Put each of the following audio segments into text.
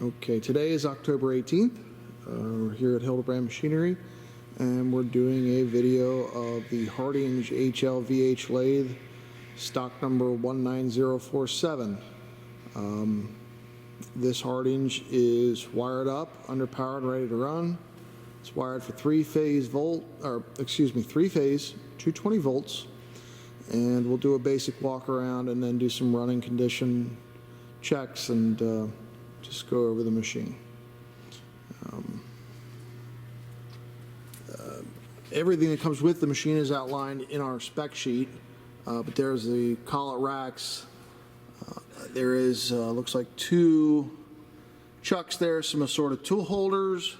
Okay, today is October 18th. We're here at Hildebrand Machinery, and we're doing a video of the Hardinge HLVH lathe, stock number 19047. This Hardinge is wired up, underpowered, ready to run. It's wired for three-phase 220 volts, and we'll do a basic walk around and then do some running condition checks and just go over the machine. Everything that comes with the machine is outlined in our spec sheet, but there's the collet racks. There is, looks like two chucks there, some assorted tool holders,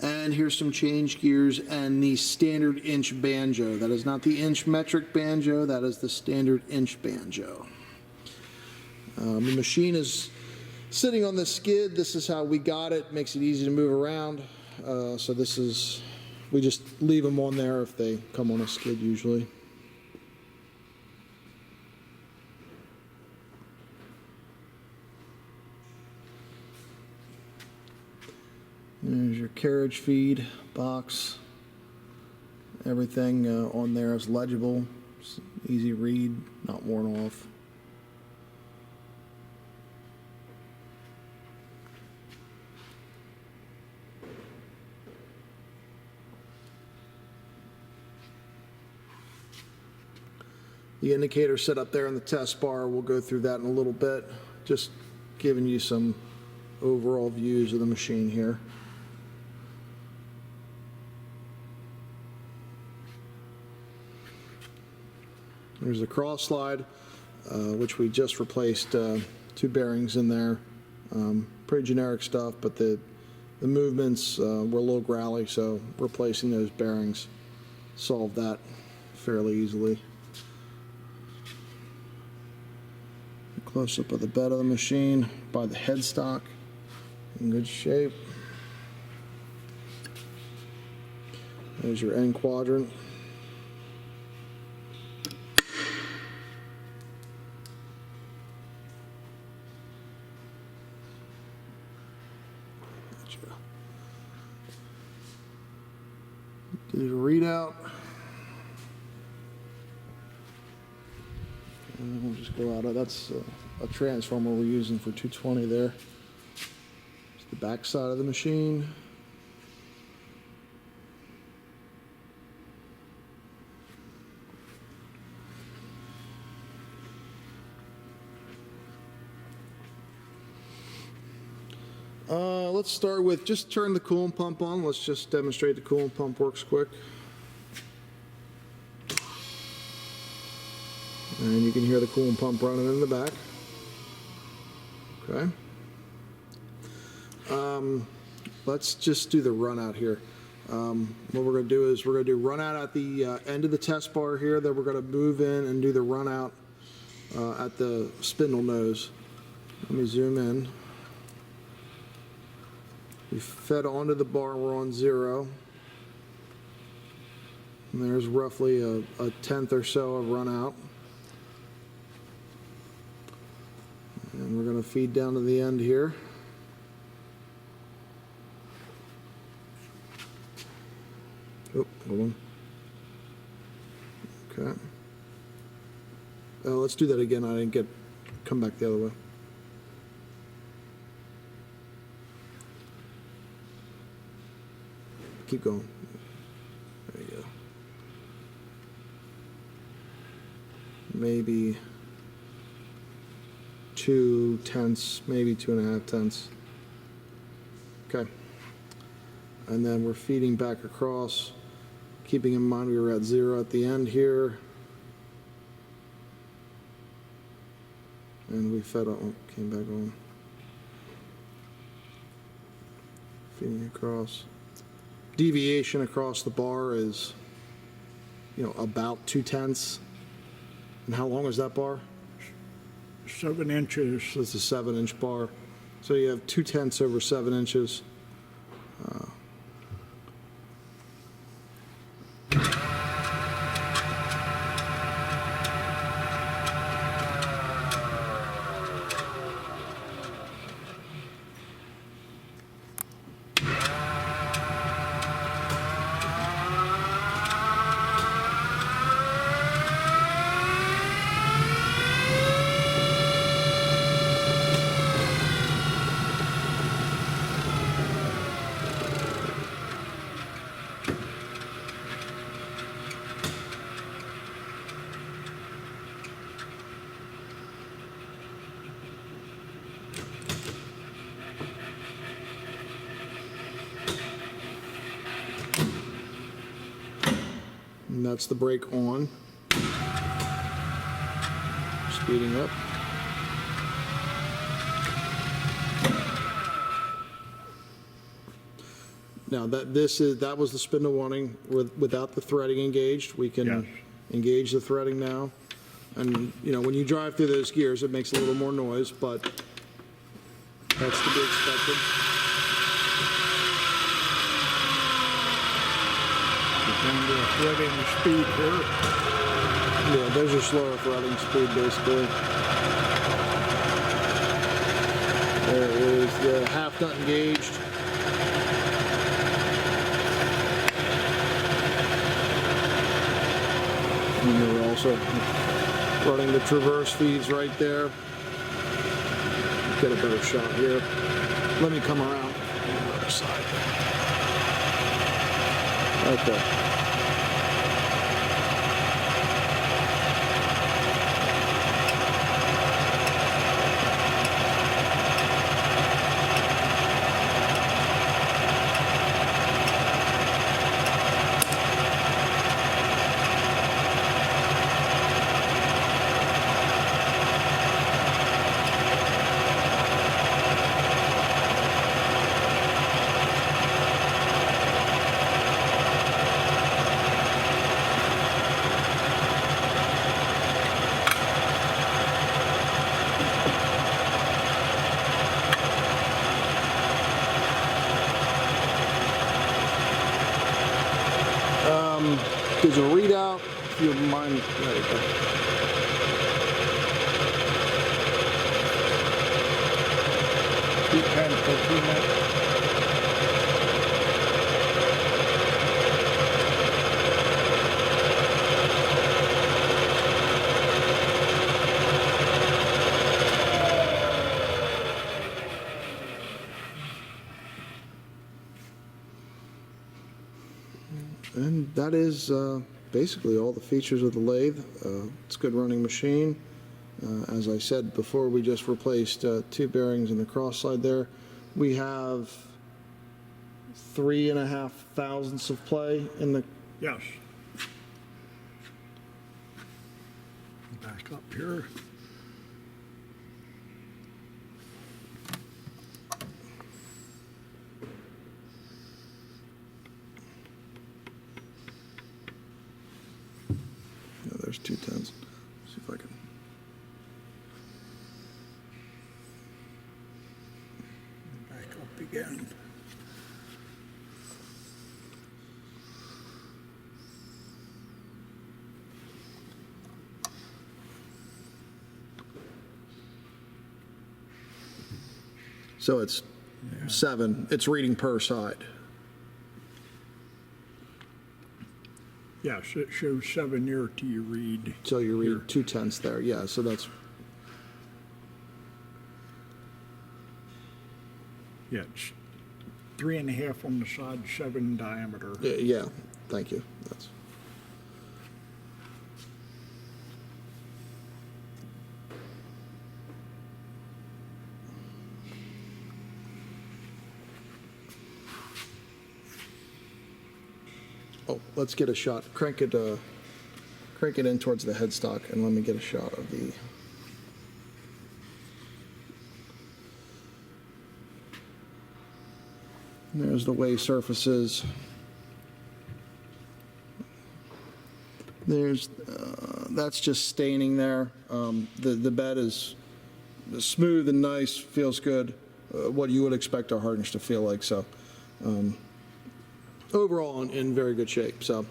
and here's some change gears and the standard inch banjo. That is not the inch metric banjo, that is the standard inch banjo. The machine is sitting on this skid. This is how we got it. Makes it easy to move around. So this is, we just leave them on there if they come on a skid usually. There's your carriage feed box. Everything on there is legible. It's easy read, not worn off. The indicator set up there in the test bar, we'll go through that in a little bit, just giving you some overall views of the machine here. There's the cross slide, which we just replaced two bearings in there. Pretty generic stuff, but the movements were a little growly, so replacing those bearings solved that fairly easily. Close up of the bed of the machine by the headstock, in good shape. There's your end quadrant. Do the readout. And we'll just go out of, that's a transformer we're using for 220 there. It's the back side of the machine. Let's start with just turn the coolant pump on. Let's just demonstrate the coolant pump works quick. And you can hear the coolant pump running in the back. Okay. Let's just do the run out here. What we're going to do is we're going to do run out at the end of the test bar here. Then we're going to move in and do the run out at the spindle nose. Let me zoom in. We fed onto the bar, we're on 0. And there's roughly a tenth or so of run out. And we're going to feed down to the end here. Oh, hold on. Okay. Let's do that again. I didn't come back the other way. Keep going. There you go. Maybe 2 tenths, maybe 2.5 tenths. Okay. And then we're feeding back across, keeping in mind we were at 0 at the end here. And we fed on, came back on. Feeding across. Deviation across the bar is, about 2 tenths. And how long is that bar? 7 inches. So it's a 7-inch bar. So you have 2 tenths over 7 inches. and that's the brake on. Speeding up. Now that was the spindle warning without the threading engaged. We can Yes. engage the threading now. And you know, when you drive through those gears, it makes a little more noise, but that's to be expected. And we're threading the speed here. Yeah, there's your slower threading speed basically. There is the half nut engaged. And we're also running the traverse feeds right there. Get a better shot here. Let me come around on the other side. Okay. Digital readout, if you mind. There we go. You can put in that. And that is basically all the features of the lathe. It's a good running machine. As I said before, we just replaced two bearings in the cross slide there. We have 3.5 thousandths of play in the. Yes. Back up here. Yeah, there's 2/10. See if I can. Back up again. So it's 7. It's reading per side. Yes, it shows 7 here to you read. So you read Here. 2/10 there. Yeah, so that's. Yeah, it's 3.5 on the side, 7 diameter. Yeah, thank you. That's. Oh, let's get a shot. Crank it in towards the headstock, and let me get a shot of the. There's the way surfaces. There's that's just staining there. The bed is smooth and nice, feels good. What you would expect our harness to feel like. So. Overall in very good shape. So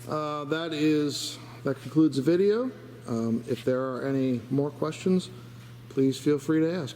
that concludes the video. If there are any more questions, please feel free to ask.